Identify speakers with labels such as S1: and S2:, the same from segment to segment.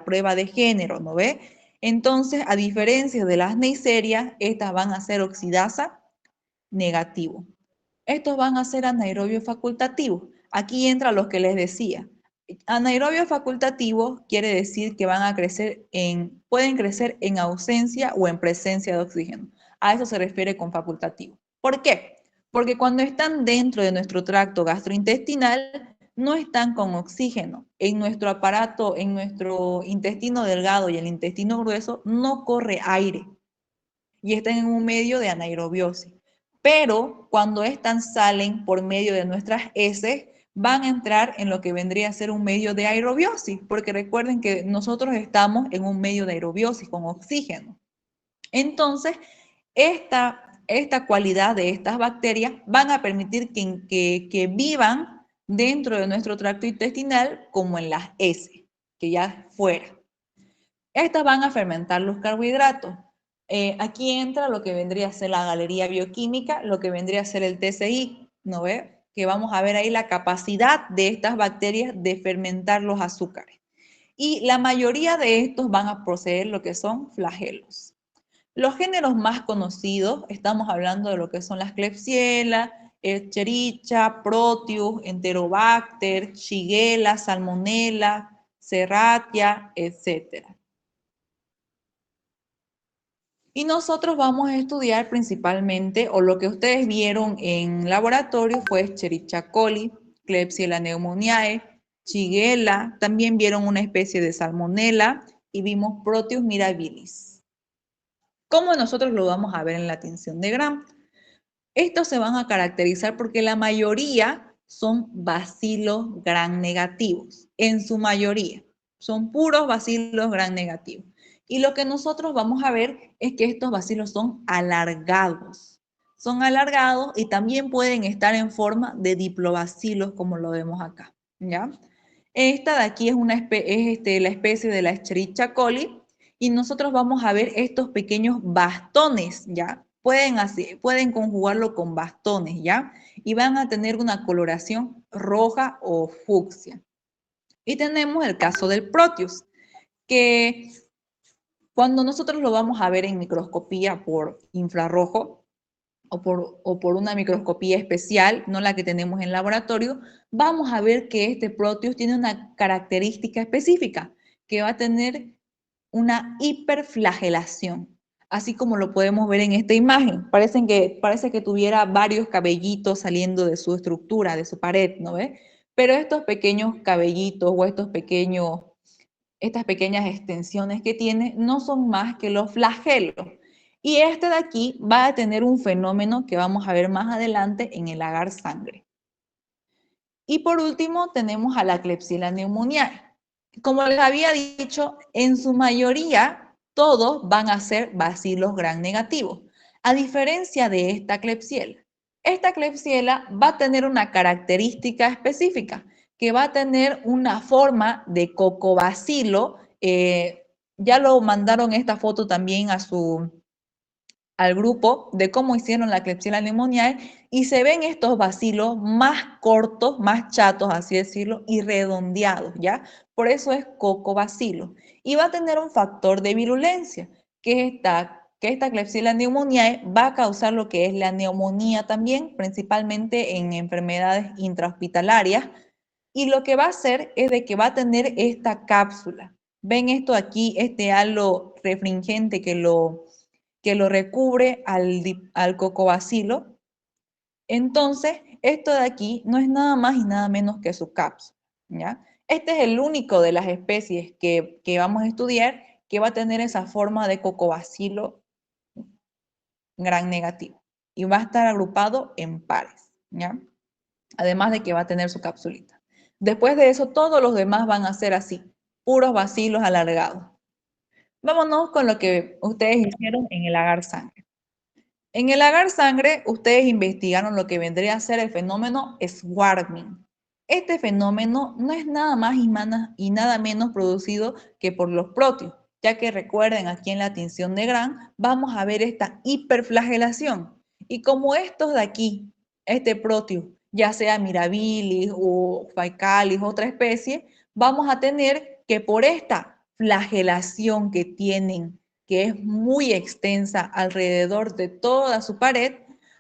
S1: prueba de género, ¿no ve? Entonces, a diferencia de las Neisseria, estas van a ser oxidasa negativo. Estos van a ser anaerobios facultativos. Aquí entra lo que les decía. Anaerobios facultativos quiere decir que pueden crecer en ausencia o en presencia de oxígeno. A eso se refiere con facultativo. ¿Por qué? Porque cuando están dentro de nuestro tracto gastrointestinal, no están con oxígeno. En nuestro aparato, en nuestro intestino delgado y el intestino grueso, no corre aire y están en un medio de anaerobiosis. Pero cuando estas salen por medio de nuestras heces, van a entrar en lo que vendría a ser un medio de aerobiosis, porque recuerden que nosotros estamos en un medio de aerobiosis con oxígeno. Entonces, esta cualidad de estas bacterias van a permitir que vivan dentro de nuestro tracto intestinal como en las heces, que ya fuera. Estas van a fermentar los carbohidratos. Aquí entra lo que vendría a ser la galería bioquímica, lo que vendría a ser el TCI, ¿no ve? Que vamos a ver ahí la capacidad de estas bacterias de fermentar los azúcares. Y la mayoría de estos van a poseer lo que son flagelos. Los géneros más conocidos, estamos hablando de lo que son las Klebsiella, Escherichia, Proteus, Enterobacter, Shigella, Salmonella, Serratia, etc. Y nosotros vamos a estudiar principalmente, o lo que ustedes vieron en laboratorio fue Escherichia coli, Klebsiella pneumoniae, Shigella, también vieron una especie de Salmonella y vimos Proteus mirabilis. ¿Cómo nosotros lo vamos a ver en la tinción de Gram? Estos se van a caracterizar porque la mayoría son bacilos gram negativos, en su mayoría. Son puros bacilos gram negativos. Y lo que nosotros vamos a ver es que estos bacilos son alargados. Son alargados y también pueden estar en forma de diplobacilos, como lo vemos acá, ¿ya? Esta de aquí es la especie de la Escherichia coli y nosotros vamos a ver estos pequeños bastones, ¿ya? Pueden conjugarlo con bastones, ¿ya? Y van a tener una coloración roja o fucsia. Y tenemos el caso del Proteus, que cuando nosotros lo vamos a ver en microscopía por infrarrojo o por una microscopía especial, no la que tenemos en laboratorio, vamos a ver que este Proteus tiene una característica específica, que va a tener una hiperflagelación, así como lo podemos ver en esta imagen. Parece que tuviera varios cabellitos saliendo de su estructura, de su pared, ¿no ve? Pero estos pequeños cabellitos o estas pequeñas extensiones que tiene no son más que los flagelos. Y este de aquí va a tener un fenómeno que vamos a ver más adelante en el agar sangre. Y por último tenemos a la Klebsiella pneumoniae. Como les había dicho, en su mayoría todos van a ser bacilos gram negativos, a diferencia de esta Klebsiella. Esta Klebsiella va a tener una característica específica, que va a tener una forma de cocobacilo. Ya lo mandaron esta foto también al grupo de cómo hicieron la Klebsiella pneumoniae y se ven estos bacilos más cortos, más chatos, así decirlo, y redondeados, ¿ya? Por eso es cocobacilo. Y va a tener un factor de virulencia, que esta Klebsiella pneumoniae va a causar lo que es la neumonía también, principalmente en enfermedades intrahospitalarias, y lo que va a hacer es de que va a tener esta cápsula. ¿Ven esto aquí, este halo refringente que lo recubre al cocobacilo? Entonces, esto de aquí no es nada más y nada menos que su cápsula, ¿ya? Este es el único de las especies que vamos a estudiar que va a tener esa forma de cocobacilo gran negativo y va a estar agrupado en pares, ¿ya? Además de que va a tener su capsulita. Después de eso, todos los demás van a ser así, puros bacilos alargados. Vámonos con lo que ustedes hicieron en el agar sangre. En el agar sangre, ustedes investigaron lo que vendría a ser el fenómeno swarming. Este fenómeno no es nada más y nada menos producido que por los proteos, ya que recuerden aquí en la tinción de Gram vamos a ver esta hiperflagelación. Y como estos de aquí, este proteo, ya sea mirabilis o faecalis, otra especie, vamos a tener que por esta flagelación que tienen, que es muy extensa alrededor de toda su pared,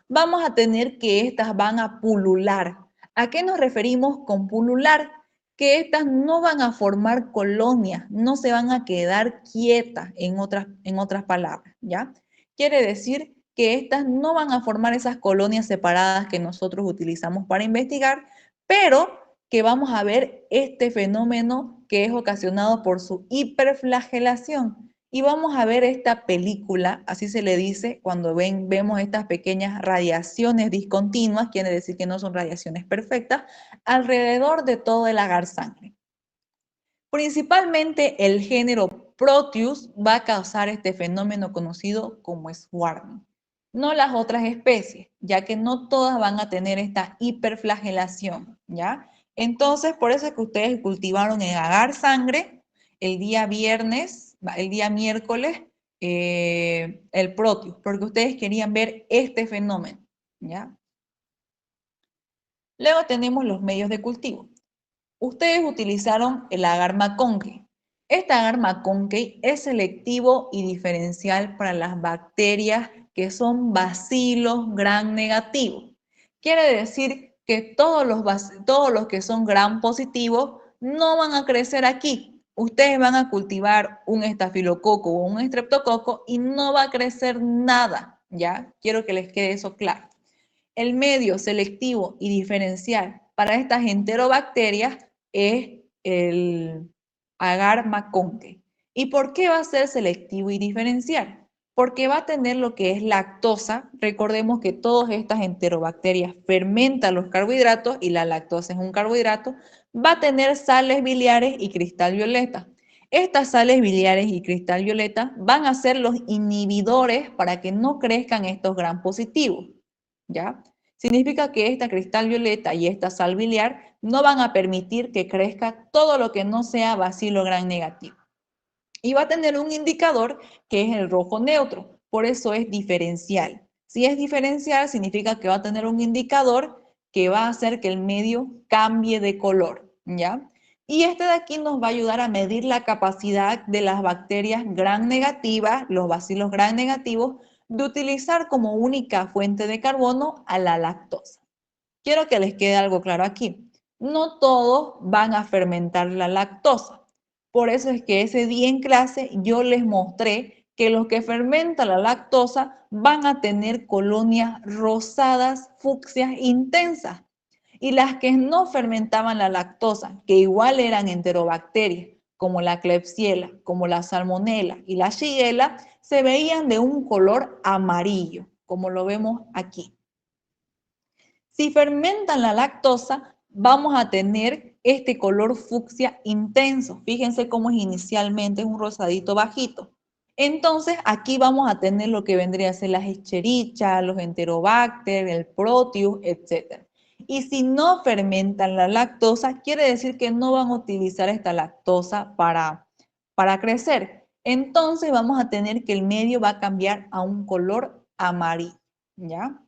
S1: vamos a tener que estas van a pulular. ¿A qué nos referimos con pulular? Que estas no van a formar colonias, no se van a quedar quietas, en otras palabras, ¿ya? Quiere decir que estas no van a formar esas colonias separadas que nosotros utilizamos para investigar, pero que vamos a ver este fenómeno que es ocasionado por su hiperflagelación. Y vamos a ver esta película, así se le dice, cuando vemos estas pequeñas radiaciones discontinuas, quiere decir que no son radiaciones perfectas, alrededor de todo el agar sangre. Principalmente el género Proteus va a causar este fenómeno conocido como swarming, no las otras especies, ya que no todas van a tener esta hiperflagelación, ¿ya? Entonces, por eso es que ustedes cultivaron en agar sangre el día viernes, el día miércoles, el Proteus, porque ustedes querían ver este fenómeno, ¿ya? Luego tenemos los medios de cultivo. Ustedes utilizaron el agar McConkey. Este agar McConkey es selectivo y diferencial para las bacterias que son bacilos gram negativos. Quiere decir que todos los que son gram positivos no van a crecer aquí. Ustedes van a cultivar un estafilococo o un estreptococo y no va a crecer nada, ¿ya? Quiero que les quede eso claro. El medio selectivo y diferencial para estas enterobacterias es el agar McConkey. ¿Y por qué va a ser selectivo y diferencial? Porque va a tener lo que es lactosa. Recordemos que todas estas enterobacterias fermentan los carbohidratos y la lactosa es un carbohidrato. Va a tener sales biliares y cristal violeta. Estas sales biliares y cristal violeta van a ser los inhibidores para que no crezcan estos gram positivos, ¿ya? Significa que esta cristal violeta y esta sal biliar no van a permitir que crezca todo lo que no sea bacilo gram negativo. Y va a tener un indicador que es el rojo neutro, por eso es diferencial. Si es diferencial, significa que va a tener un indicador que va a hacer que el medio cambie de color, ¿ya? Y este de aquí nos va a ayudar a medir la capacidad de las bacterias gram negativas, los bacilos gram negativos, de utilizar como única fuente de carbono a la lactosa. Quiero que les quede algo claro aquí. No todos van a fermentar la lactosa. Por eso es que ese día en clase yo les mostré que los que fermentan la lactosa van a tener colonias rosadas, fucsias intensas. Y las que no fermentaban la lactosa, que igual eran enterobacterias, como la Klebsiella, como la Salmonella y la Shigella, se veían de un color amarillo, como lo vemos aquí. Si fermentan la lactosa, vamos a tener este color fucsia intenso. Fíjense cómo es inicialmente, es un rosadito bajito. Entonces, aquí vamos a tener lo que vendría a ser las Escherichia, los Enterobacter, el Proteus, etc. Y si no fermentan la lactosa, quiere decir que no van a utilizar esta lactosa para crecer. Entonces, vamos a tener que el medio va a cambiar a un color amarillo, ¿ya?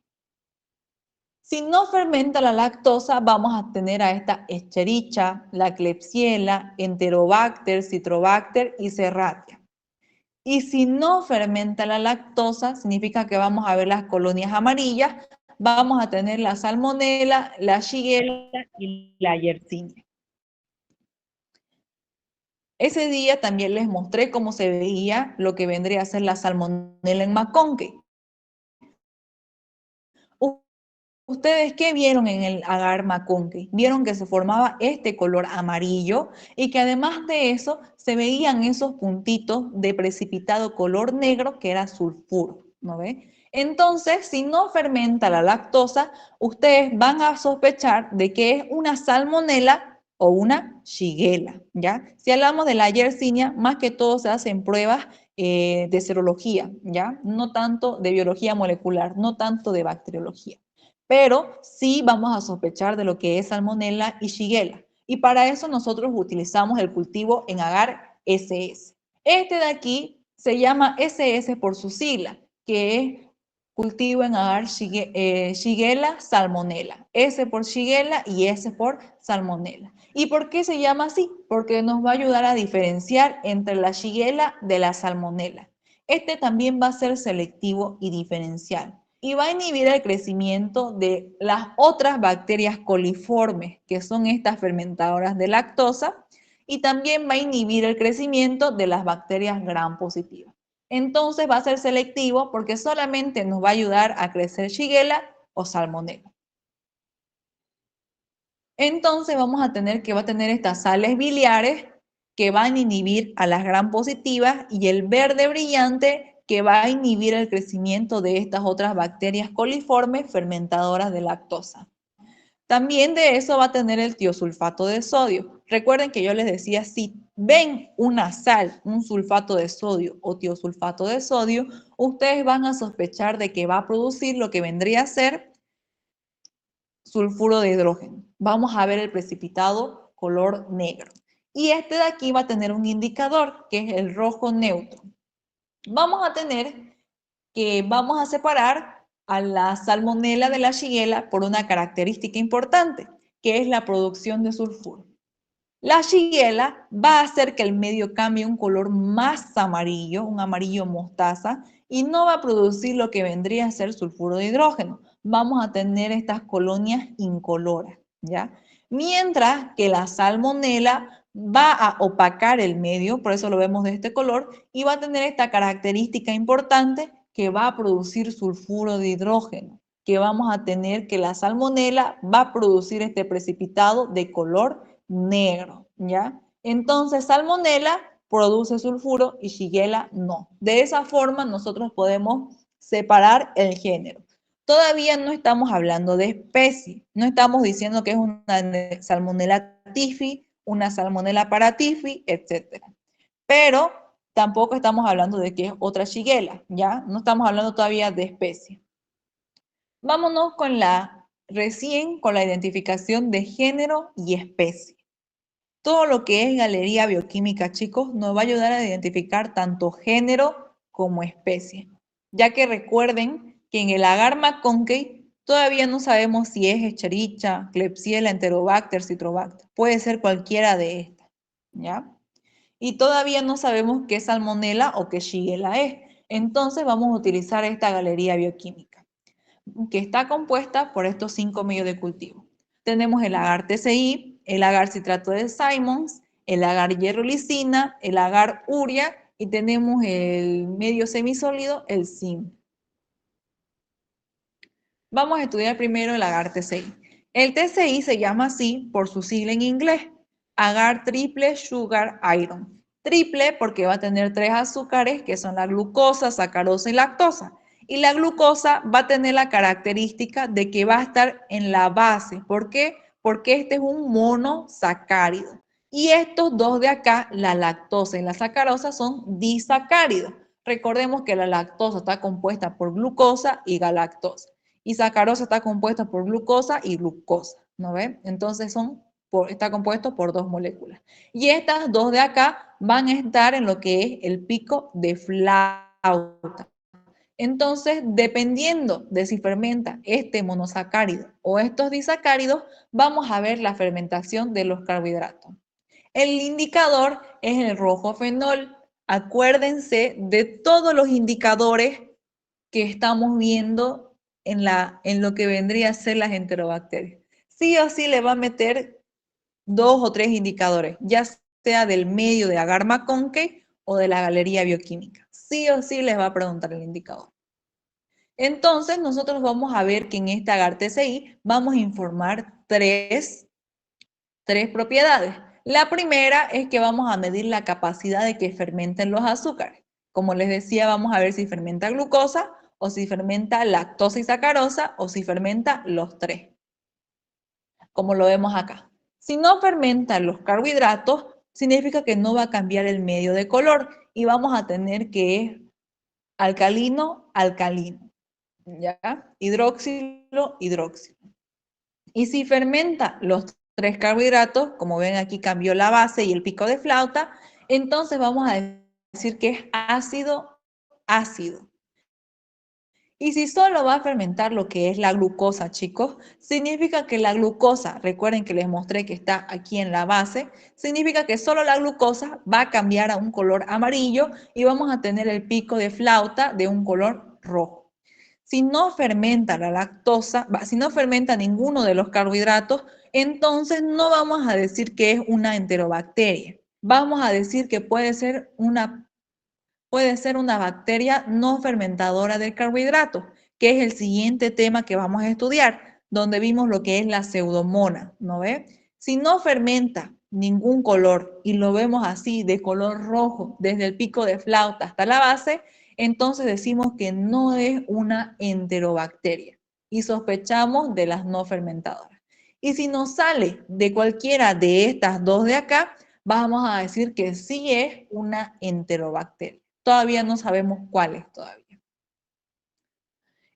S1: Si no fermenta la lactosa, vamos a tener a esta Escherichia, la Klebsiella, Enterobacter, Citrobacter y Serratia. Y si no fermenta la lactosa, significa que vamos a ver las colonias amarillas, vamos a tener la Salmonella, la Shigella y la Yersinia. Ese día también les mostré cómo se veía lo que vendría a ser la Salmonella en McConkey. ¿Ustedes qué vieron en el agar McConkey? Vieron que se formaba este color amarillo y que además de eso se veían esos puntitos de precipitado color negro que era sulfuro, ¿no ve? Entonces, si no fermenta la lactosa, ustedes van a sospechar de que es una salmonela o una shigella, ¿ya? Si hablamos de la Yersinia, más que todo se hacen pruebas de serología, ¿ya? No tanto de biología molecular, no tanto de bacteriología, pero sí vamos a sospechar de lo que es Salmonella y Shigella. Y para eso nosotros utilizamos el cultivo en agar SS. Este de aquí se llama SS por su sigla, que es cultivo en agar Shigella salmonella. S por Shigella y S por salmonella. ¿Y por qué se llama así? Porque nos va a ayudar a diferenciar entre la Shigella de la salmonella. Este también va a ser selectivo y diferencial y va a inhibir el crecimiento de las otras bacterias coliformes, que son estas fermentadoras de lactosa, y también va a inhibir el crecimiento de las bacterias gram positivas. Entonces va a ser selectivo porque solamente nos va a ayudar a crecer Shigella o Salmonella. Entonces vamos a tener que va a tener estas sales biliares que van a inhibir a las gram positivas y el verde brillante que va a inhibir el crecimiento de estas otras bacterias coliformes fermentadoras de lactosa. También de eso va a tener el tiosulfato de sodio. Recuerden que yo les decía, si ven una sal, un sulfato de sodio o tiosulfato de sodio, ustedes van a sospechar de que va a producir lo que vendría a ser sulfuro de hidrógeno. Vamos a ver el precipitado color negro. Y este de aquí va a tener un indicador, que es el rojo neutro. Vamos a tener que vamos a separar a la salmonella de la shigella por una característica importante, que es la producción de sulfuro. La shigella va a hacer que el medio cambie un color más amarillo, un amarillo mostaza, y no va a producir lo que vendría a ser sulfuro de hidrógeno. Vamos a tener estas colonias incoloras, ¿ya? Mientras que la salmonella va a opacar el medio, por eso lo vemos de este color, y va a tener esta característica importante que va a producir sulfuro de hidrógeno, que vamos a tener que la salmonella va a producir este precipitado de color negro, ¿ya? Entonces, salmonella produce sulfuro y shigella no. De esa forma nosotros podemos separar el género. Todavía no estamos hablando de especie, no estamos diciendo que es una salmonella tifi, una salmonella paratifi, etc. Pero tampoco estamos hablando de que es otra shigella, ¿ya? No estamos hablando todavía de especie. Vámonos con la identificación de género y especie. Todo lo que es galería bioquímica, chicos, nos va a ayudar a identificar tanto género como especie, ya que recuerden que en el agar McConkey todavía no sabemos si es Escherichia, Klebsiella, Enterobacter, Citrobacter. Puede ser cualquiera de estas, ¿ya? Y todavía no sabemos qué salmonella o qué shigella es. Entonces vamos a utilizar esta galería bioquímica, que está compuesta por estos 5 medios de cultivo. Tenemos el agar TCI, el agar citrato de Simons, el agar hierrolicina, el agar urea y tenemos el medio semisólido, el zinc. Vamos a estudiar primero el agar TCI. El TCI se llama así por su sigla en inglés, agar triple sugar iron. Triple porque va a tener 3 azúcares que son la glucosa, sacarosa y lactosa. Y la glucosa va a tener la característica de que va a estar en la base. ¿Por qué? Porque este es un monosacárido. Y estos dos de acá, la lactosa y la sacarosa, son disacáridos. Recordemos que la lactosa está compuesta por glucosa y galactosa. Y sacarosa está compuesta por glucosa y glucosa, ¿no ven? Entonces está compuesto por 2 moléculas. Y estas dos de acá van a estar en lo que es el pico de flauta. Entonces, dependiendo de si fermenta este monosacárido o estos disacáridos, vamos a ver la fermentación de los carbohidratos. El indicador es el rojo fenol. Acuérdense de todos los indicadores que estamos viendo en lo que vendría a ser las enterobacterias. Sí o sí le va a meter 2 o 3 indicadores, ya sea del medio de agar McConkey o de la galería bioquímica. Sí o sí les va a preguntar el indicador. Entonces, nosotros vamos a ver que en esta agar TCI vamos a informar tres propiedades. La primera es que vamos a medir la capacidad de que fermenten los azúcares. Como les decía, vamos a ver si fermenta glucosa o si fermenta lactosa y sacarosa o si fermenta los 3, como lo vemos acá. Si no fermenta los carbohidratos, significa que no va a cambiar el medio de color y vamos a tener que es alcalino, alcalino, ¿ya? Hidróxilo, hidróxilo. Y si fermenta los 3 carbohidratos, como ven aquí cambió la base y el pico de flauta, entonces vamos a decir que es ácido, ácido. Y si solo va a fermentar lo que es la glucosa, chicos, significa que la glucosa, recuerden que les mostré que está aquí en la base, significa que solo la glucosa va a cambiar a un color amarillo y vamos a tener el pico de flauta de un color rojo. Si no fermenta la lactosa, si no fermenta ninguno de los carbohidratos, entonces no vamos a decir que es una enterobacteria. Vamos a decir que puede ser una bacteria no fermentadora del carbohidrato, que es el siguiente tema que vamos a estudiar, donde vimos lo que es la pseudomonas, ¿no ve? Si no fermenta ningún color y lo vemos así de color rojo desde el pico de flauta hasta la base, entonces decimos que no es una enterobacteria y sospechamos de las no fermentadoras. Y si nos sale de cualquiera de estas dos de acá, vamos a decir que sí es una enterobacteria. Todavía no sabemos cuáles todavía.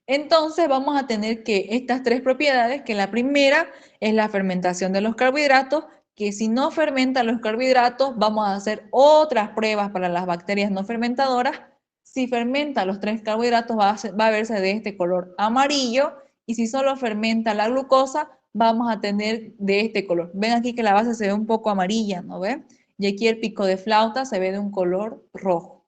S1: Entonces vamos a tener que estas tres propiedades, que la primera es la fermentación de los carbohidratos, que si no fermentan los carbohidratos, vamos a hacer otras pruebas para las bacterias no fermentadoras. Si fermenta los tres carbohidratos, va a verse de este color amarillo, y si solo fermenta la glucosa, vamos a tener de este color. Ven aquí que la base se ve un poco amarilla, ¿no ven? Y aquí el pico de flauta se ve de un color rojo,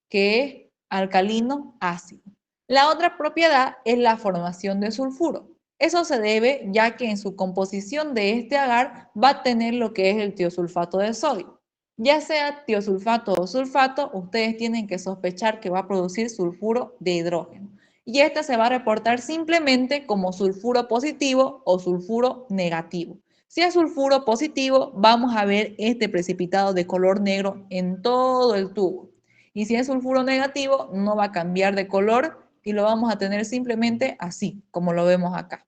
S1: que es alcalino ácido. La otra propiedad es la formación de sulfuro. Eso se debe ya que en su composición de este agar va a tener lo que es el tiosulfato de sodio. Ya sea tiosulfato o sulfato, ustedes tienen que sospechar que va a producir sulfuro de hidrógeno. Y este se va a reportar simplemente como sulfuro positivo o sulfuro negativo. Si es sulfuro positivo, vamos a ver este precipitado de color negro en todo el tubo. Y si es sulfuro negativo, no va a cambiar de color y lo vamos a tener simplemente así, como lo vemos acá.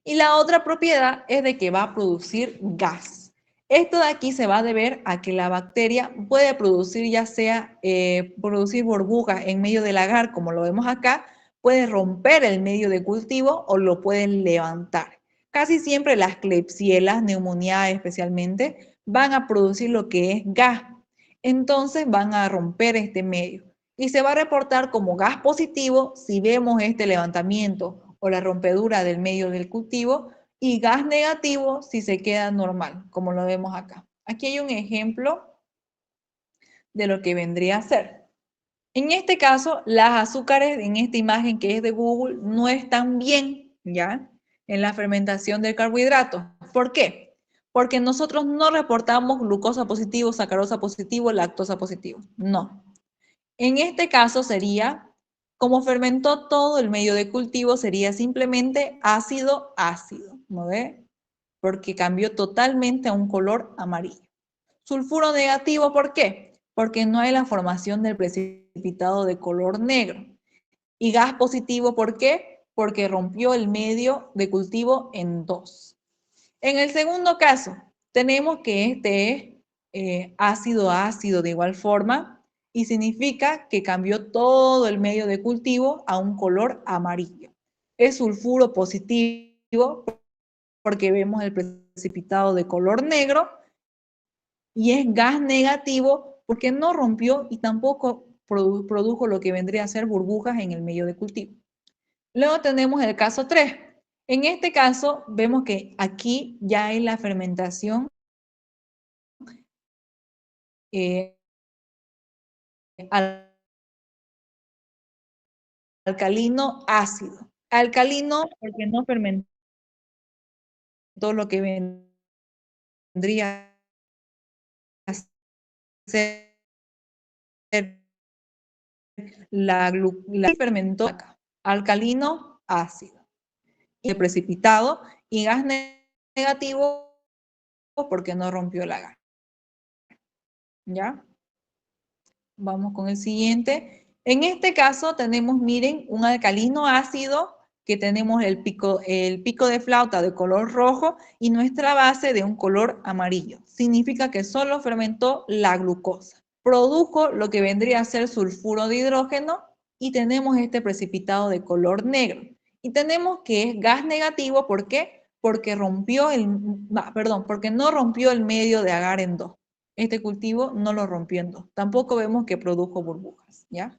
S1: Y la otra propiedad es de que va a producir gas. Esto de aquí se va a deber a que la bacteria puede producir, ya sea producir burbujas en medio del agar, como lo vemos acá, puede romper el medio de cultivo o lo pueden levantar. Casi siempre las Klebsiella, Pneumoniae especialmente, van a producir lo que es gas. Entonces van a romper este medio y se va a reportar como gas positivo si vemos este levantamiento o la rompedura del medio del cultivo, y gas negativo si se queda normal, como lo vemos acá. Aquí hay un ejemplo de lo que vendría a ser. En este caso, las azúcares en esta imagen que es de Google no están bien, ¿ya? En la fermentación del carbohidrato. ¿Por qué? Porque nosotros no reportamos glucosa positivo, sacarosa positivo, lactosa positivo. No. En este caso sería, como fermentó todo el medio de cultivo, sería simplemente ácido ácido, ¿no ve? Porque cambió totalmente a un color amarillo. Sulfuro negativo, ¿por qué? Porque no hay la formación del precipitado de color negro. Y gas positivo, ¿por qué? Porque rompió el medio de cultivo en dos. En el segundo caso, tenemos que este es ácido ácido de igual forma y significa que cambió todo el medio de cultivo a un color amarillo. Es sulfuro positivo porque vemos el precipitado de color negro, y es gas negativo porque no rompió y tampoco produjo lo que vendría a ser burbujas en el medio de cultivo. Luego tenemos el caso 3. En este caso vemos que aquí ya hay la fermentación alcalino ácido. Alcalino porque no fermentó lo que vendría a ser la fermentó acá. Alcalino ácido. Y precipitado y gas negativo porque no rompió la gas. ¿Ya? Vamos con el siguiente. En este caso tenemos, miren, un alcalino ácido que tenemos el pico de flauta de color rojo y nuestra base de un color amarillo. Significa que solo fermentó la glucosa. Produjo lo que vendría a ser sulfuro de hidrógeno y tenemos este precipitado de color negro. Y tenemos que es gas negativo, ¿por qué? Porque porque no rompió el medio de agar en dos. Este cultivo no lo rompió en dos. Tampoco vemos que produjo burbujas, ¿ya?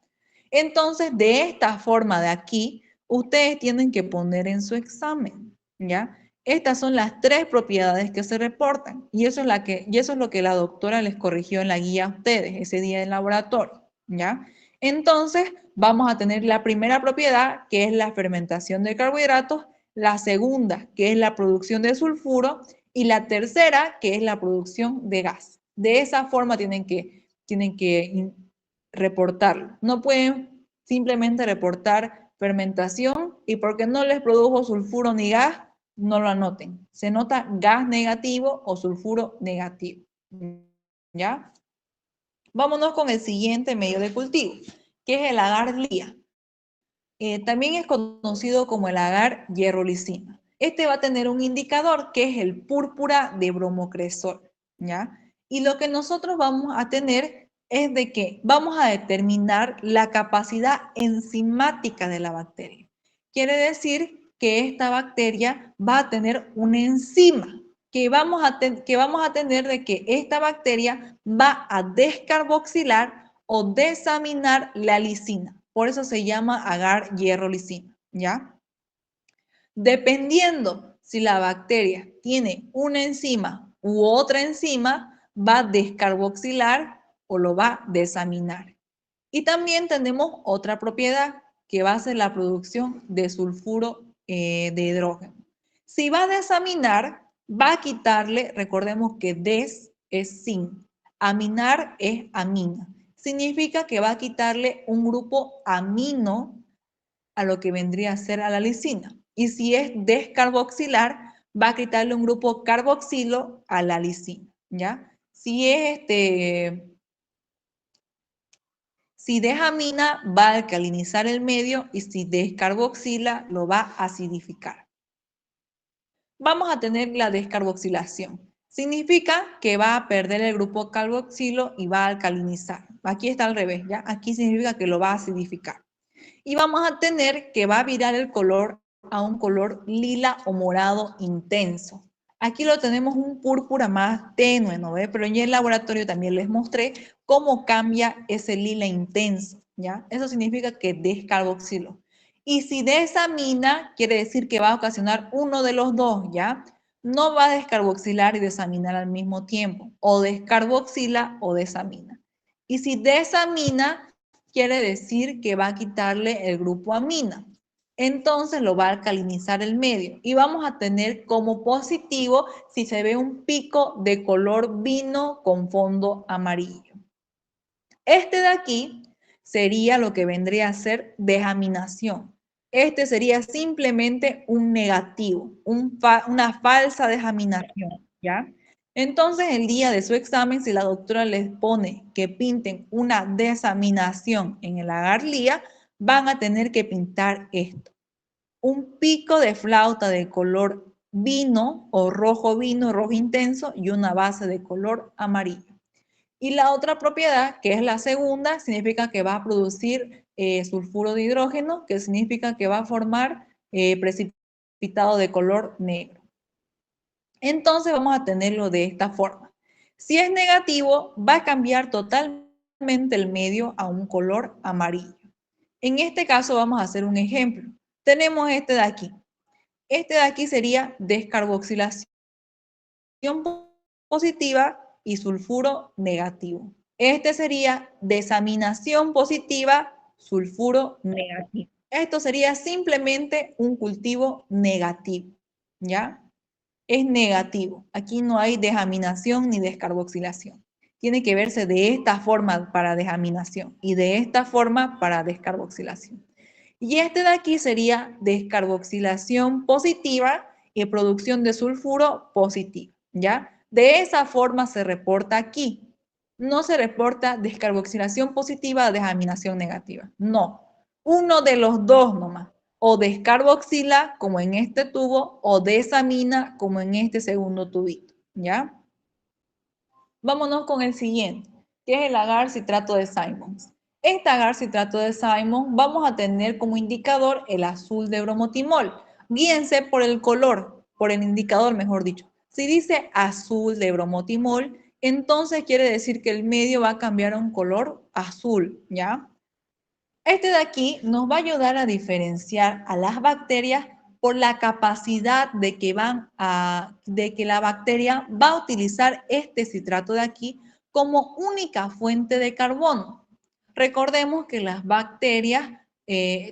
S1: Entonces, de esta forma de aquí, ustedes tienen que poner en su examen, ¿ya? Estas son las 3 propiedades que se reportan y eso es lo que la doctora les corrigió en la guía a ustedes ese día del laboratorio, ¿ya? Entonces, vamos a tener la primera propiedad, que es la fermentación de carbohidratos, la segunda, que es la producción de sulfuro, y la tercera, que es la producción de gas. De esa forma tienen que reportarlo. No pueden simplemente reportar fermentación y porque no les produjo sulfuro ni gas, no lo anoten. Se nota gas negativo o sulfuro negativo. ¿Ya? Vámonos con el siguiente medio de cultivo, que es el agar lía. También es conocido como el agar hierrolicina. Este va a tener un indicador que es el púrpura de bromocresol, ¿ya? Y lo que nosotros vamos a tener es de que vamos a determinar la capacidad enzimática de la bacteria. Quiere decir que esta bacteria va a tener una enzima que vamos a tener de que esta bacteria va a descarboxilar o desaminar la lisina. Por eso se llama agar hierrolicina, ¿ya? Dependiendo si la bacteria tiene una enzima u otra enzima, va a descarboxilar o lo va a desaminar. Y también tenemos otra propiedad que va a ser la producción de sulfuro de hidrógeno. Si va a desaminar, va a quitarle, recordemos que des es sin, aminar es amina. Significa que va a quitarle un grupo amino a lo que vendría a ser a la lisina. Y si es descarboxilar, va a quitarle un grupo carboxilo a la lisina, ¿ya? Si desamina, va a alcalinizar el medio y si descarboxila, lo va a acidificar. Vamos a tener la descarboxilación. Significa que va a perder el grupo carboxilo y va a alcalinizar. Aquí está al revés, ¿ya? Aquí significa que lo va a acidificar. Y vamos a tener que va a virar el color a un color lila o morado intenso. Aquí lo tenemos un púrpura más tenue, ¿no ve? Pero en el laboratorio también les mostré cómo cambia ese lila intenso, ¿ya? Eso significa que descarboxiló. Y si desamina, quiere decir que va a ocasionar uno de los dos, ¿ya? No va a descarboxilar y desaminar al mismo tiempo. O descarboxila o desamina. Y si desamina, quiere decir que va a quitarle el grupo amina. Entonces lo va a alcalinizar el medio y vamos a tener como positivo si se ve un pico de color vino con fondo amarillo. Este de aquí sería lo que vendría a ser desaminación. Este sería simplemente un negativo, una falsa desaminación, ¿ya? Entonces, el día de su examen, si la doctora les pone que pinten una desaminación en el agar lía, van a tener que pintar esto. Un pico de flauta de color vino o rojo intenso y una base de color amarillo. Y la otra propiedad, que es la segunda, significa que va a producir sulfuro de hidrógeno, que significa que va a formar precipitado de color negro. Entonces vamos a tenerlo de esta forma. Si es negativo, va a cambiar totalmente el medio a un color amarillo. En este caso vamos a hacer un ejemplo. Tenemos este de aquí. Este de aquí sería descarboxilación positiva y sulfuro negativo. Este sería desaminación positiva, sulfuro negativo. Esto sería simplemente un cultivo negativo, ¿ya? Es negativo. Aquí no hay desaminación ni descarboxilación. Tiene que verse de esta forma para desaminación y de esta forma para descarboxilación. Y este de aquí sería descarboxilación positiva y producción de sulfuro positiva, ¿ya? De esa forma se reporta aquí. No se reporta descarboxilación positiva o desaminación negativa. No. Uno de los dos nomás. O descarboxila, como en este tubo, o desamina, como en este segundo tubito, ¿ya? Vámonos con el siguiente, que es el agar citrato de Simons. Este agar citrato de Simons vamos a tener como indicador el azul de bromotimol. Guíense por el color, por el indicador, mejor dicho. Si dice azul de bromotimol, entonces quiere decir que el medio va a cambiar a un color azul, ¿ya? Este de aquí nos va a ayudar a diferenciar a las bacterias por la capacidad de que la bacteria va a utilizar este citrato de aquí como única fuente de carbono. Recordemos que las bacterias,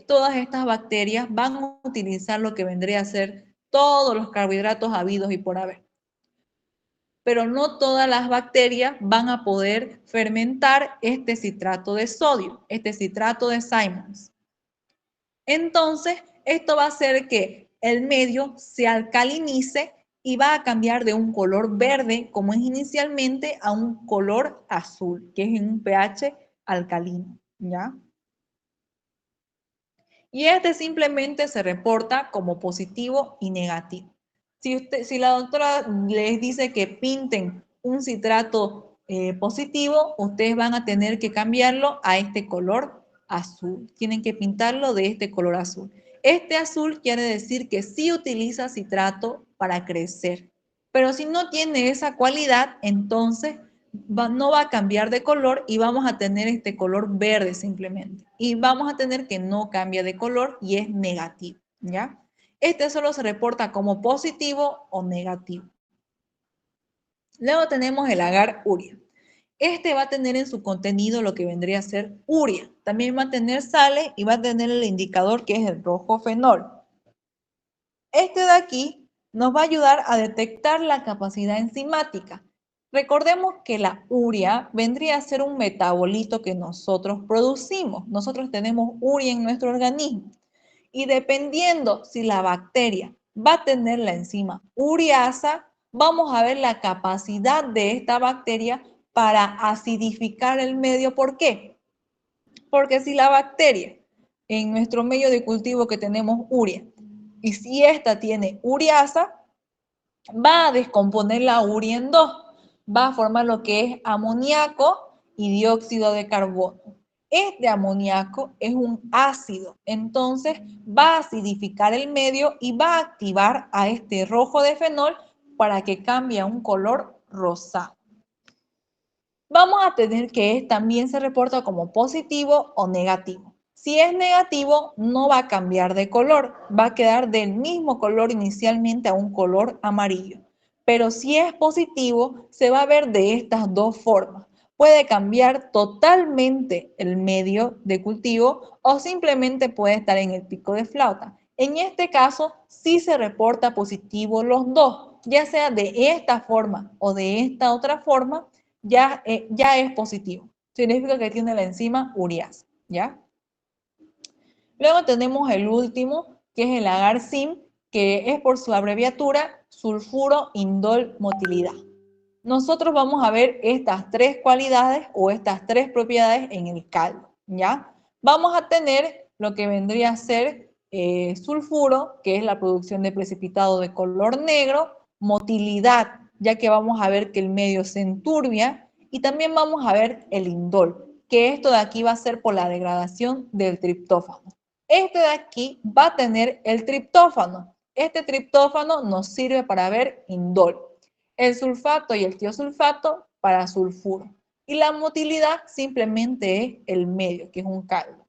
S1: todas estas bacterias van a utilizar lo que vendría a ser todos los carbohidratos habidos y por haber. Pero no todas las bacterias van a poder fermentar este citrato de sodio, este citrato de Simmons. Entonces, esto va a hacer que el medio se alcalinice y va a cambiar de un color verde, como es inicialmente, a un color azul, que es en un pH alcalino, ¿ya? Y este simplemente se reporta como positivo y negativo. Si la doctora les dice que pinten un citrato positivo, ustedes van a tener que cambiarlo a este color azul. Tienen que pintarlo de este color azul. Este azul quiere decir que sí utiliza citrato para crecer. Pero si no tiene esa cualidad, entonces no va a cambiar de color y vamos a tener este color verde simplemente. Y vamos a tener que no cambia de color y es negativo, ¿ya? Este solo se reporta como positivo o negativo. Luego tenemos el agar urea. Este va a tener en su contenido lo que vendría a ser urea. También va a tener sales y va a tener el indicador que es el rojo fenol. Este de aquí nos va a ayudar a detectar la capacidad enzimática. Recordemos que la urea vendría a ser un metabolito que nosotros producimos. Nosotros tenemos urea en nuestro organismo. Y dependiendo si la bacteria va a tener la enzima ureasa, vamos a ver la capacidad de esta bacteria para acidificar el medio. ¿Por qué? Porque si la bacteria en nuestro medio de cultivo que tenemos urea, y si esta tiene ureasa, va a descomponer la urea en dos. Va a formar lo que es amoníaco y dióxido de carbono. Este amoníaco es un ácido, entonces va a acidificar el medio y va a activar a este rojo de fenol para que cambie a un color rosado. Vamos a tener que también se reporta como positivo o negativo. Si es negativo, no va a cambiar de color, va a quedar del mismo color inicialmente a un color amarillo. Pero si es positivo, se va a ver de estas dos formas. Puede cambiar totalmente el medio de cultivo o simplemente puede estar en el pico de flauta. En este caso, sí se reporta positivo los dos, ya sea de esta forma o de esta otra forma, ya es positivo. Significa que tiene la enzima ureasa, ¿ya? Luego tenemos el último, que es el agar-SIM, que es por su abreviatura sulfuro indol motilidad. Nosotros vamos a ver estas tres cualidades o estas tres propiedades en el caldo, ¿ya? Vamos a tener lo que vendría a ser sulfuro, que es la producción de precipitado de color negro, motilidad, ya que vamos a ver que el medio se enturbia, y también vamos a ver el indol, que esto de aquí va a ser por la degradación del triptófano. Este de aquí va a tener el triptófano. Este triptófano nos sirve para ver indol. El sulfato y el tiosulfato para sulfuro. Y la motilidad simplemente es el medio, que es un caldo.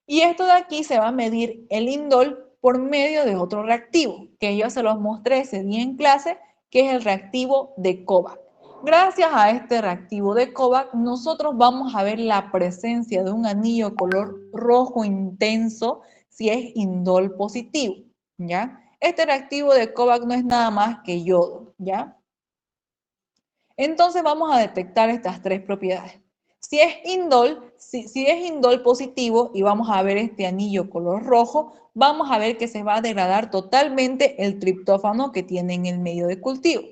S1: Y esto de aquí se va a medir el indol por medio de otro reactivo, que yo se los mostré ese día en clase, que es el reactivo de Kovac. Gracias a este reactivo de Kovac, nosotros vamos a ver la presencia de un anillo color rojo intenso si es indol positivo, ¿ya? Este reactivo de Kovac no es nada más que yodo, ¿ya? Entonces vamos a detectar estas tres propiedades. Si es indol positivo y vamos a ver este anillo color rojo, vamos a ver que se va a degradar totalmente el triptófano que tiene en el medio de cultivo.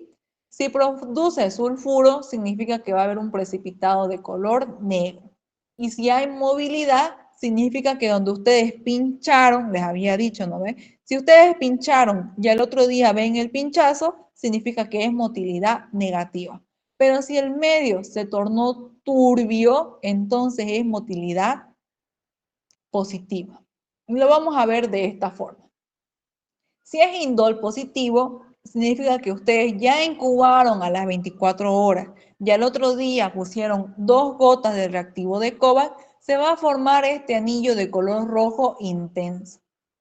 S1: Si produce sulfuro, significa que va a haber un precipitado de color negro. Y si hay movilidad, significa que donde ustedes pincharon, les había dicho, ¿no ven? Si ustedes pincharon y al otro día ven el pinchazo, significa que es motilidad negativa. Pero si el medio se tornó turbio, entonces es motilidad positiva. Y lo vamos a ver de esta forma. Si es indol positivo, significa que ustedes ya incubaron a las 24 horas y al otro día pusieron 2 gotas de reactivo de Kovac, se va a formar este anillo de color rojo intenso.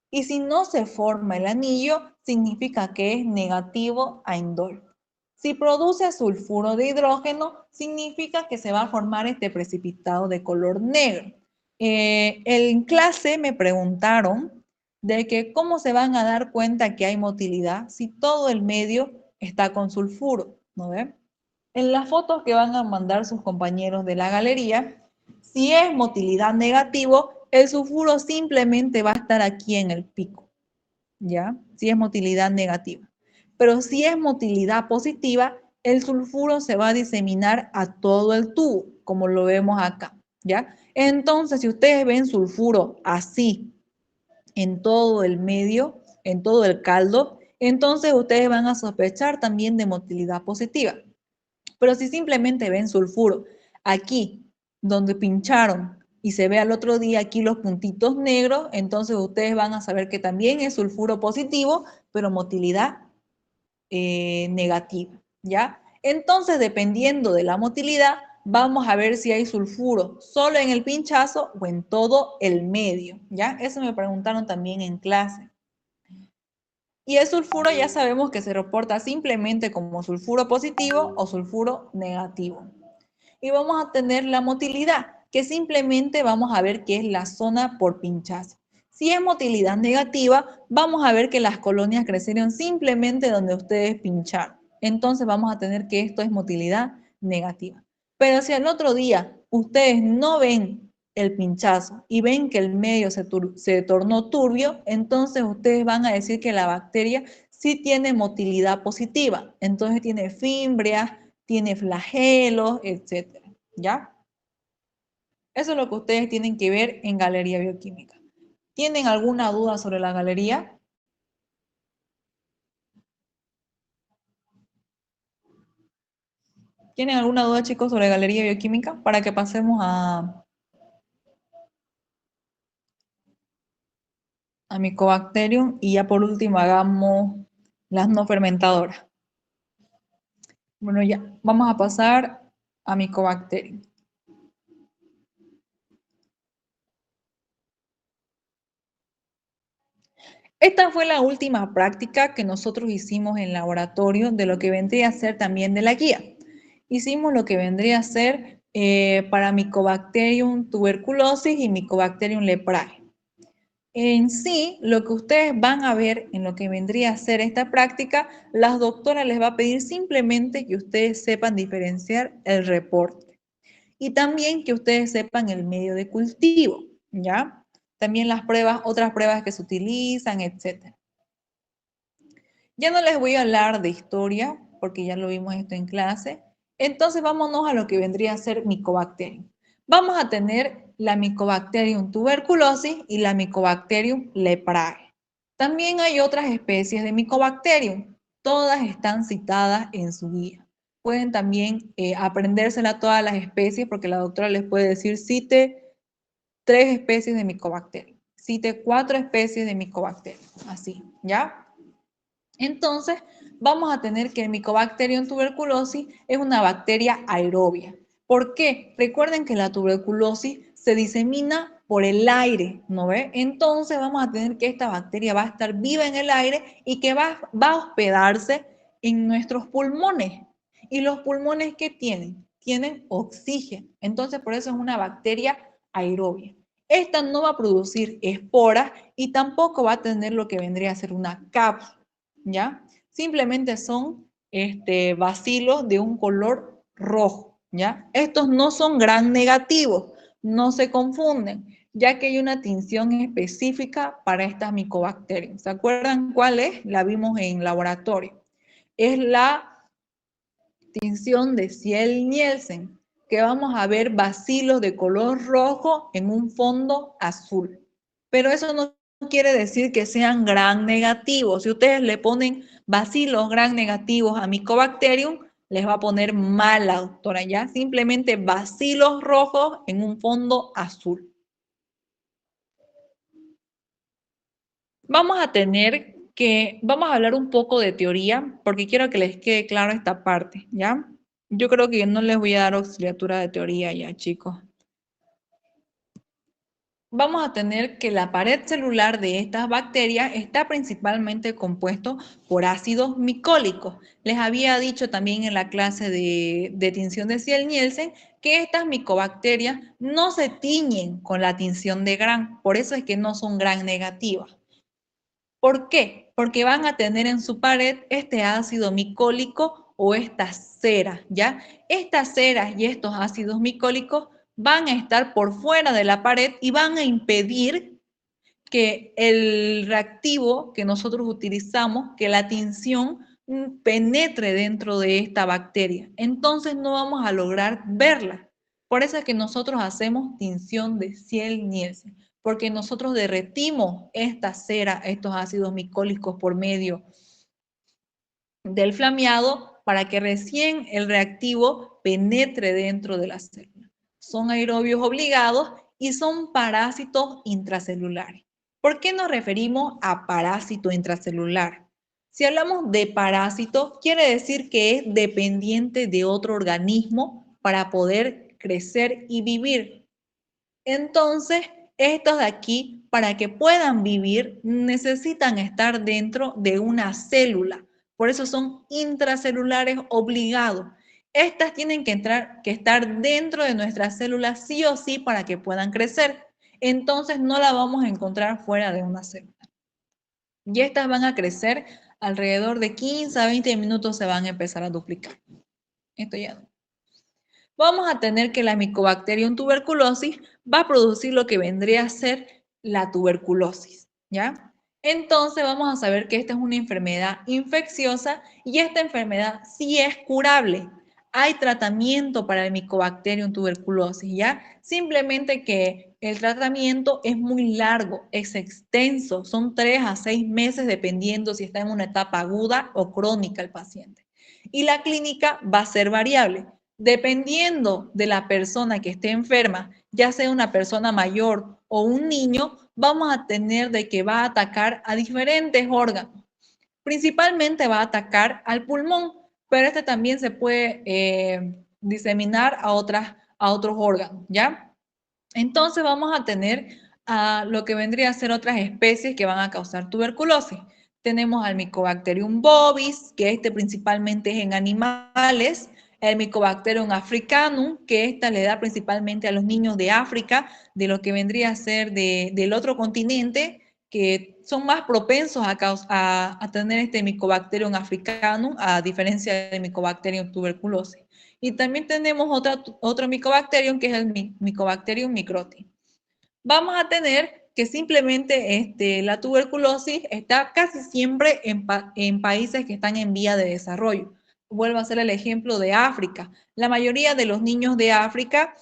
S1: Y si no se forma el anillo, significa que es negativo a indol. Si produce sulfuro de hidrógeno, significa que se va a formar este precipitado de color negro. En clase me preguntaron de que cómo se van a dar cuenta que hay motilidad si todo el medio está con sulfuro, ¿no ven? En las fotos que van a mandar sus compañeros de la galería, si es motilidad negativo, el sulfuro simplemente va a estar aquí en el pico, ¿ya? Si es motilidad negativa. Pero si es motilidad positiva, el sulfuro se va a diseminar a todo el tubo, como lo vemos acá, ¿ya? Entonces, si ustedes ven sulfuro así en todo el medio, en todo el caldo, entonces ustedes van a sospechar también de motilidad positiva. Pero si simplemente ven sulfuro aquí, donde pincharon, y se ve al otro día aquí los puntitos negros, entonces ustedes van a saber que también es sulfuro positivo, pero motilidad negativa, ¿ya? Entonces, dependiendo de la motilidad, vamos a ver si hay sulfuro solo en el pinchazo o en todo el medio, ¿ya? Eso me preguntaron también en clase. Y el sulfuro ya sabemos que se reporta simplemente como sulfuro positivo o sulfuro negativo. Y vamos a tener la motilidad, que simplemente vamos a ver que es la zona por pinchazo. Si es motilidad negativa, vamos a ver que las colonias crecieron simplemente donde ustedes pincharon. Entonces vamos a tener que esto es motilidad negativa. Pero si al otro día ustedes no ven el pinchazo y ven que el medio se tornó turbio, entonces ustedes van a decir que la bacteria sí tiene motilidad positiva. Entonces tiene fimbrias, tiene flagelos, etcétera, ¿ya? Eso es lo que ustedes tienen que ver en Galería Bioquímica. ¿Tienen alguna duda sobre la galería? ¿Tienen alguna duda, chicos, sobre Galería Bioquímica? Para que pasemos a Mycobacterium y ya por último hagamos las no fermentadoras. Bueno, ya, vamos a pasar a Mycobacterium. Esta fue la última práctica que nosotros hicimos en laboratorio de lo que vendría a ser también de la guía. Hicimos lo que vendría a ser para Mycobacterium tuberculosis y Mycobacterium leprae. En sí, lo que ustedes van a ver en lo que vendría a ser esta práctica, las doctoras les va a pedir simplemente que ustedes sepan diferenciar el reporte y también que ustedes sepan el medio de cultivo, ¿ya? También las pruebas, otras pruebas que se utilizan, etc. Ya no les voy a hablar de historia, porque ya lo vimos esto en clase. Entonces vámonos a lo que vendría a ser Mycobacterium. Vamos a tener la Mycobacterium tuberculosis y la Mycobacterium leprae. También hay otras especies de Mycobacterium. Todas están citadas en su guía. Pueden también aprendérsela todas las especies, porque la doctora les puede decir, cite 3 especies de Mycobacterium, cite 4 especies de Mycobacterium, así, ¿ya? Entonces, vamos a tener que el Mycobacterium tuberculosis es una bacteria aerobia. ¿Por qué? Recuerden que la tuberculosis se disemina por el aire, ¿no ve? Entonces vamos a tener que esta bacteria va a estar viva en el aire y que va a hospedarse en nuestros pulmones. ¿Y los pulmones qué tienen? Tienen oxígeno. Entonces, por eso es una bacteria aerobia. Esta no va a producir esporas y tampoco va a tener lo que vendría a ser una cápsula. ¿Ya? Simplemente son bacilos de un color rojo, ¿ya? Estos no son gram negativos, no se confunden, ya que hay una tinción específica para estas micobacterias. ¿Se acuerdan cuál es? La vimos en laboratorio. Es la tinción de Ciel-Nielsen, que vamos a ver bacilos de color rojo en un fondo azul. Pero eso no quiere decir que sean gram negativos. Si ustedes le ponen bacilos gram negativos a Mycobacterium, les va a poner mal la doctora, ¿ya? Simplemente bacilos rojos en un fondo azul. Vamos a hablar un poco de teoría, porque quiero que les quede claro esta parte, ¿ya? Yo creo que no les voy a dar auxiliatura de teoría ya, chicos. vamos a tener que la pared celular de estas bacterias está principalmente compuesto por ácidos micólicos. Les había dicho también en la clase de tinción de Ziel-Nielsen que estas micobacterias no se tiñen con la tinción de Gram, por eso es que no son Gram negativas. ¿Por qué? Porque van a tener en su pared este ácido micólico o esta cera, ¿ya? Estas ceras y estos ácidos micólicos van a estar por fuera de la pared y van a impedir que el reactivo que nosotros utilizamos, que la tinción penetre dentro de esta bacteria. Entonces no vamos a lograr verla. Por eso es que nosotros hacemos tinción de Ziel-Nielsen, porque nosotros derretimos esta cera, estos ácidos micólicos por medio del flameado para que recién el reactivo penetre dentro de la célula. Son aerobios obligados y son parásitos intracelulares. ¿Por qué nos referimos a parásito intracelular? Si hablamos de parásito, quiere decir que es dependiente de otro organismo para poder crecer y vivir. Entonces, estos de aquí, para que puedan vivir, necesitan estar dentro de una célula. Por eso son intracelulares obligados. Estas tienen que estar dentro de nuestras células sí o sí para que puedan crecer. Entonces no la vamos a encontrar fuera de una célula. Y estas van a crecer alrededor de 15 a 20 minutos, se van a empezar a duplicar. Esto ya no. Vamos a tener que la Mycobacterium tuberculosis va a producir lo que vendría a ser la tuberculosis, ¿ya? Entonces vamos a saber que esta es una enfermedad infecciosa y esta enfermedad sí es curable. Hay tratamiento para el Mycobacterium tuberculosis, ¿ya? Simplemente que el tratamiento es muy largo, es extenso, son 3 a 6 meses dependiendo si está en una etapa aguda o crónica el paciente. Y la clínica va a ser variable. Dependiendo de la persona que esté enferma, ya sea una persona mayor o un niño, vamos a tener de que va a atacar a diferentes órganos. Principalmente va a atacar al pulmón, pero este también se puede diseminar a otros órganos, ¿ya? Entonces vamos a tener a lo que vendría a ser otras especies que van a causar tuberculosis. Tenemos al Mycobacterium bovis, que este principalmente es en animales, el Mycobacterium africanum, que esta le da principalmente a los niños de África, de lo que vendría a ser del otro continente, que son más propensos a tener este Mycobacterium africanum, a diferencia del Mycobacterium tuberculosis. Y también tenemos otro Mycobacterium, que es el Mycobacterium microti. Vamos a tener que simplemente la tuberculosis está casi siempre en países que están en vía de desarrollo. Vuelvo a hacer el ejemplo de África. La mayoría de los niños de África,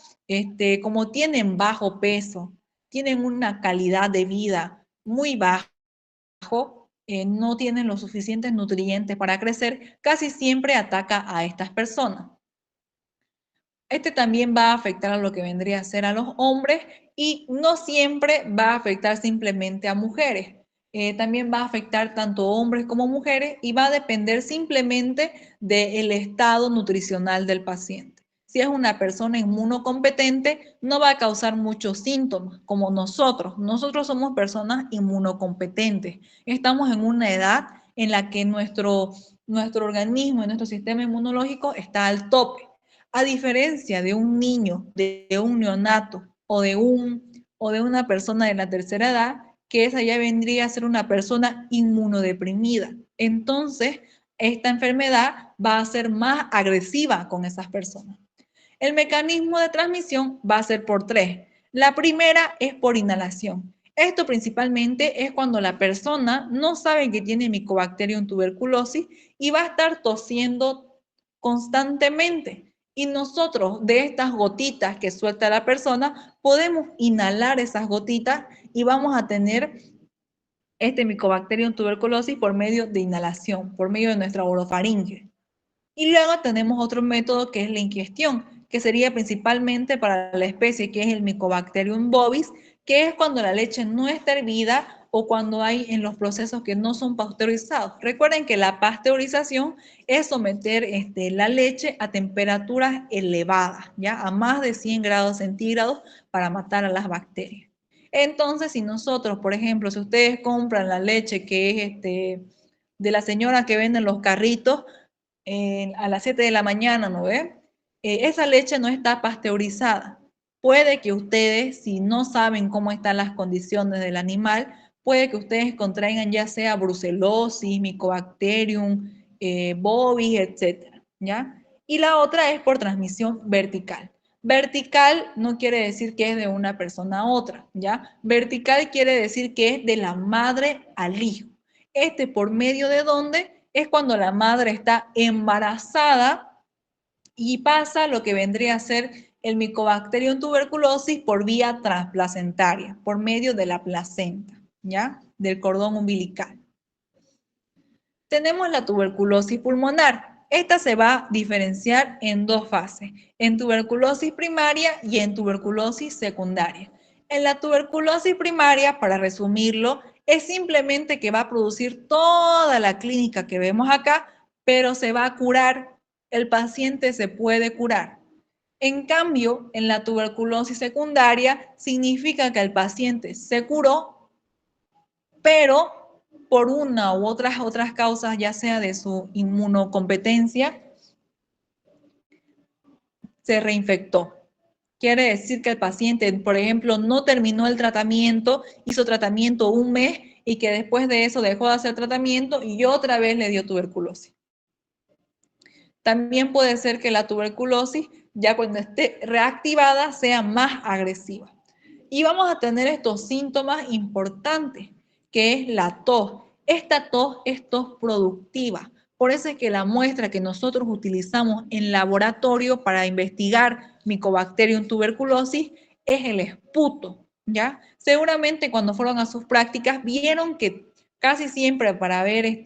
S1: como tienen bajo peso, tienen una calidad de vida muy bajo, no tienen los suficientes nutrientes para crecer, casi siempre ataca a estas personas. Este también va a afectar a lo que vendría a ser a los hombres y no siempre va a afectar simplemente a mujeres. También va a afectar tanto hombres como mujeres y va a depender simplemente del estado nutricional del paciente. Si es una persona inmunocompetente, no va a causar muchos síntomas, como nosotros. Nosotros somos personas inmunocompetentes. Estamos en una edad en la que nuestro organismo y nuestro sistema inmunológico está al tope. A diferencia de un niño, de un neonato o de una persona de la tercera edad, que esa ya vendría a ser una persona inmunodeprimida. Entonces, esta enfermedad va a ser más agresiva con esas personas. El mecanismo de transmisión va a ser por 3. La primera es por inhalación. Esto principalmente es cuando la persona no sabe que tiene Mycobacterium tuberculosis y va a estar tosiendo constantemente. Y nosotros de estas gotitas que suelta la persona, podemos inhalar esas gotitas y vamos a tener este Mycobacterium tuberculosis por medio de inhalación, por medio de nuestra orofaringe. Y luego tenemos otro método que es la ingestión, que sería principalmente para la especie que es el Mycobacterium bovis, que es cuando la leche no está hervida o cuando hay en los procesos que no son pasteurizados. Recuerden que la pasteurización es someter la leche a temperaturas elevadas, ya a más de 100 grados centígrados para matar a las bacterias. Entonces, si nosotros, por ejemplo, si ustedes compran la leche que es de la señora que vende en los carritos a las 7 de la mañana, ¿no ve? Esa leche no está pasteurizada. Puede que ustedes, si no saben cómo están las condiciones del animal, puede que ustedes contraigan ya sea brucelosis, mycobacterium, bovis, etcétera, ¿ya? Y la otra es por transmisión vertical. Vertical no quiere decir que es de una persona a otra, ¿ya? Vertical quiere decir que es de la madre al hijo. ¿Por medio de dónde? Es cuando la madre está embarazada y pasa lo que vendría a ser el Mycobacterium tuberculosis por vía transplacentaria, por medio de la placenta, ¿ya? Del cordón umbilical. Tenemos la tuberculosis pulmonar. Esta se va a diferenciar en dos fases, en tuberculosis primaria y en tuberculosis secundaria. En la tuberculosis primaria, para resumirlo, es simplemente que va a producir toda la clínica que vemos acá, pero se va a curar. El paciente se puede curar. En cambio, en la tuberculosis secundaria, significa que el paciente se curó, pero por una u otras causas, ya sea de su inmunocompetencia, se reinfectó. Quiere decir que el paciente, por ejemplo, no terminó el tratamiento, hizo tratamiento un mes y que después de eso dejó de hacer tratamiento y otra vez le dio tuberculosis. También puede ser que la tuberculosis, ya cuando esté reactivada, sea más agresiva. Y vamos a tener estos síntomas importantes, que es la tos. Esta tos es tos productiva. Por eso es que la muestra que nosotros utilizamos en laboratorio para investigar Mycobacterium tuberculosis es el esputo, ¿ya? Seguramente cuando fueron a sus prácticas vieron que casi siempre para ver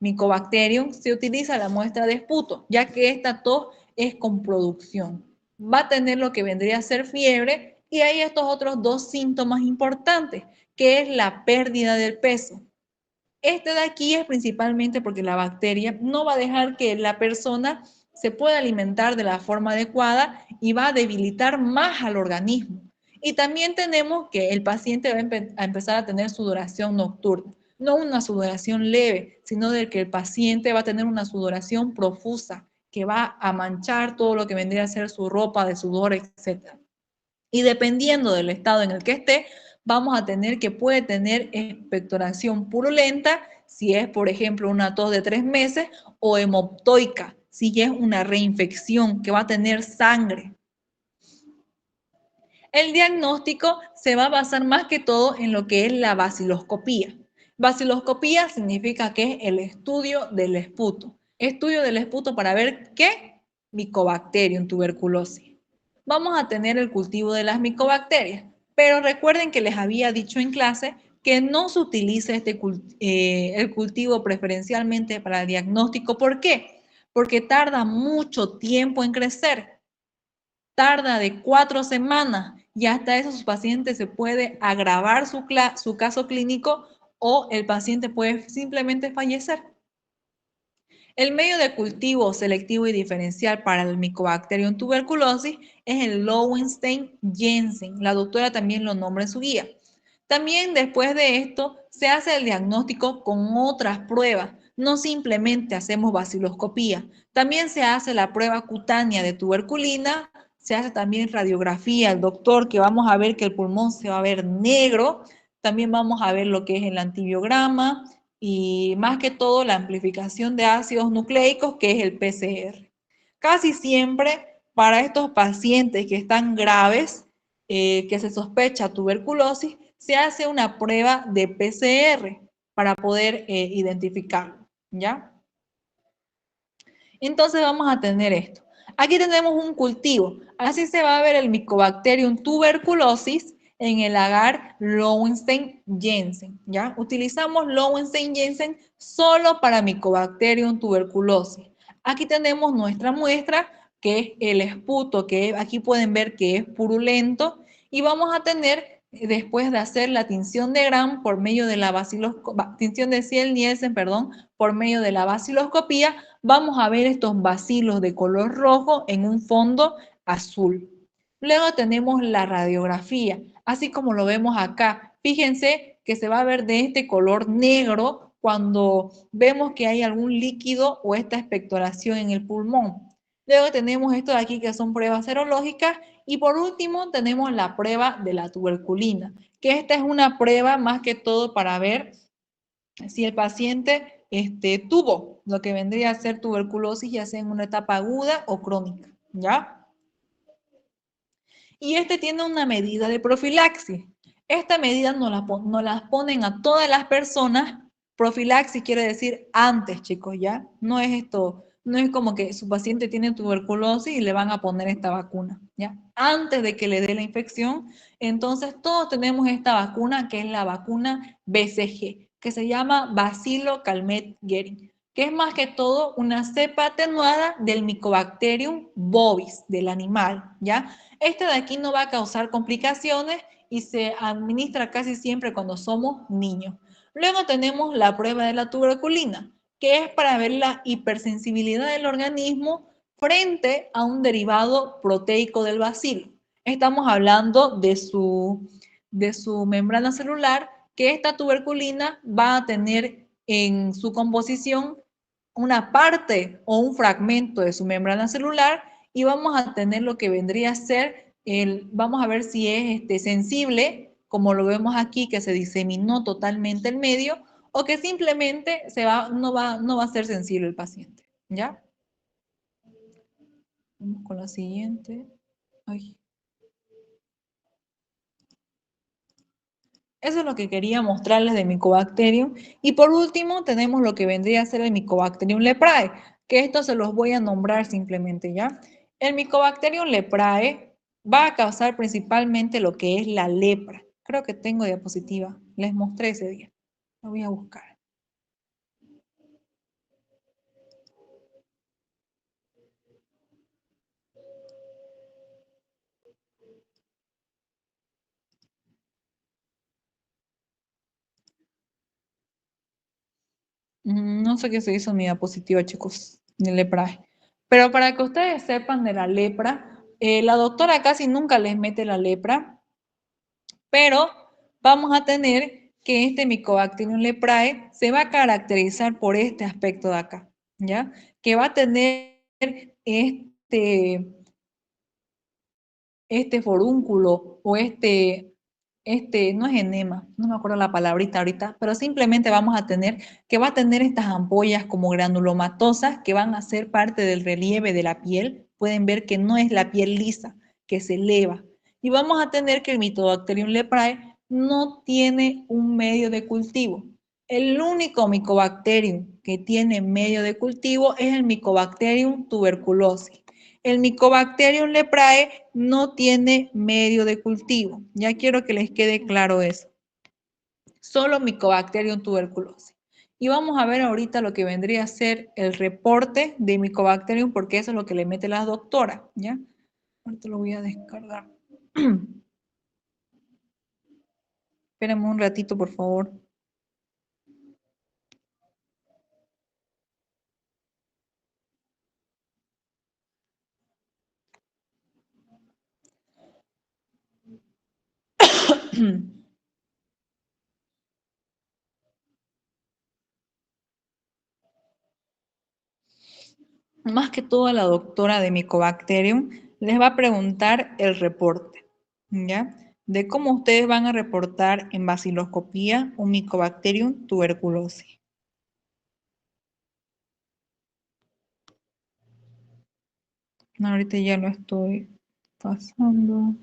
S1: Mycobacterium se utiliza la muestra de esputo, ya que esta tos es con producción. Va a tener lo que vendría a ser fiebre y hay estos otros dos síntomas importantes, que es la pérdida del peso. Este de aquí es principalmente porque la bacteria no va a dejar que la persona se pueda alimentar de la forma adecuada y va a debilitar más al organismo. Y también tenemos que el paciente va a empezar a tener sudoración nocturna. No una sudoración leve, sino de que el paciente va a tener una sudoración profusa, que va a manchar todo lo que vendría a ser su ropa de sudor, etc. Y dependiendo del estado en el que esté, vamos a tener que puede tener expectoración purulenta, si es, por ejemplo, una tos de 3 meses, o hemoptoica, si es una reinfección que va a tener sangre. El diagnóstico se va a basar más que todo en lo que es la baciloscopía. Baciloscopía significa que es el estudio del esputo. Estudio del esputo para ver qué Mycobacterium tuberculosis. Vamos a tener el cultivo de las micobacterias, pero recuerden que les había dicho en clase que no se utiliza el cultivo preferencialmente para el diagnóstico. ¿Por qué? Porque tarda mucho tiempo en crecer. Tarda de 4 semanas y hasta eso su paciente se puede agravar su caso clínico o el paciente puede simplemente fallecer. El medio de cultivo selectivo y diferencial para el Mycobacterium tuberculosis es el Lowenstein-Jensen. La doctora también lo nombra en su guía. También después de esto se hace el diagnóstico con otras pruebas. No simplemente hacemos baciloscopía. También se hace la prueba cutánea de tuberculina, se hace también radiografía, el doctor, que vamos a ver que el pulmón se va a ver negro. También vamos a ver lo que es el antibiograma y más que todo la amplificación de ácidos nucleicos, que es el PCR. Casi siempre para estos pacientes que están graves, que se sospecha tuberculosis, se hace una prueba de PCR para poder identificarlo, ¿ya? Entonces vamos a tener esto. Aquí tenemos un cultivo. Así se va a ver el Mycobacterium tuberculosis en el agar Lowenstein-Jensen, ¿ya? Utilizamos Lowenstein-Jensen solo para Mycobacterium tuberculosis. Aquí tenemos nuestra muestra, que es el esputo, que aquí pueden ver que es purulento, y vamos a tener, después de hacer la tinción de Gram por medio de la tinción de Ziel-Nielsen, perdón, por medio de la baciloscopía, vamos a ver estos bacilos de color rojo en un fondo azul. Luego tenemos la radiografía. así como lo vemos acá. Fíjense que se va a ver de este color negro cuando vemos que hay algún líquido o esta expectoración en el pulmón. Luego tenemos esto de aquí que son pruebas serológicas y por último tenemos la prueba de la tuberculina, que esta es una prueba más que todo para ver si el paciente tuvo lo que vendría a ser tuberculosis, ya sea en una etapa aguda o crónica, ¿ya? Y este tiene una medida de profilaxis. Esta medida nos la ponen a todas las personas. Profilaxis quiere decir antes, chicos, ¿ya? No es esto, no es como que su paciente tiene tuberculosis y le van a poner esta vacuna, ¿ya? Antes de que le dé la infección, entonces todos tenemos esta vacuna que es la vacuna BCG, que se llama Bacilo Calmette Guerin, que es más que todo una cepa atenuada del Mycobacterium bovis, del animal, ¿ya? Este de aquí no va a causar complicaciones y se administra casi siempre cuando somos niños. Luego tenemos la prueba de la tuberculina, que es para ver la hipersensibilidad del organismo frente a un derivado proteico del bacilo. Estamos hablando de su membrana celular, que esta tuberculina va a tener en su composición una parte o un fragmento de su membrana celular y vamos a tener lo que vendría a ser, vamos a ver si es sensible, como lo vemos aquí, que se diseminó totalmente el medio, o que simplemente no va a ser sensible el paciente, ¿ya? Vamos con la siguiente. Ay. Eso es lo que quería mostrarles de Mycobacterium. Y por último, tenemos lo que vendría a ser el Mycobacterium leprae, que esto se los voy a nombrar simplemente, ¿ya? El Mycobacterium leprae va a causar principalmente lo que es la lepra. Creo que tengo diapositiva. Les mostré ese día. Lo voy a buscar. No sé qué se hizo en mi diapositiva, chicos, de lepra. Pero para que ustedes sepan de la lepra, la doctora casi nunca les mete la lepra, pero vamos a tener que este Mycobacterium leprae se va a caracterizar por este aspecto de acá, ¿ya? Que va a tener este forúnculo o no es enema, no me acuerdo la palabrita ahorita, pero simplemente vamos a tener que va a tener estas ampollas como granulomatosas que van a ser parte del relieve de la piel. Pueden ver que no es la piel lisa, que se eleva. Y vamos a tener que el Mycobacterium leprae no tiene un medio de cultivo. El único Mycobacterium que tiene medio de cultivo es el Mycobacterium tuberculosis. El Mycobacterium leprae no tiene medio de cultivo. Ya quiero que les quede claro eso. Solo Mycobacterium tuberculosis. Y vamos a ver ahorita lo que vendría a ser el reporte de Mycobacterium, porque eso es lo que le mete la doctora, ¿ya? Ahorita lo voy a descargar. Espérenme un ratito, por favor. Más que todo la doctora de Mycobacterium les va a preguntar el reporte, ¿ya? De cómo ustedes van a reportar en baciloscopía un Mycobacterium tuberculosis. Ahorita ya lo estoy pasando.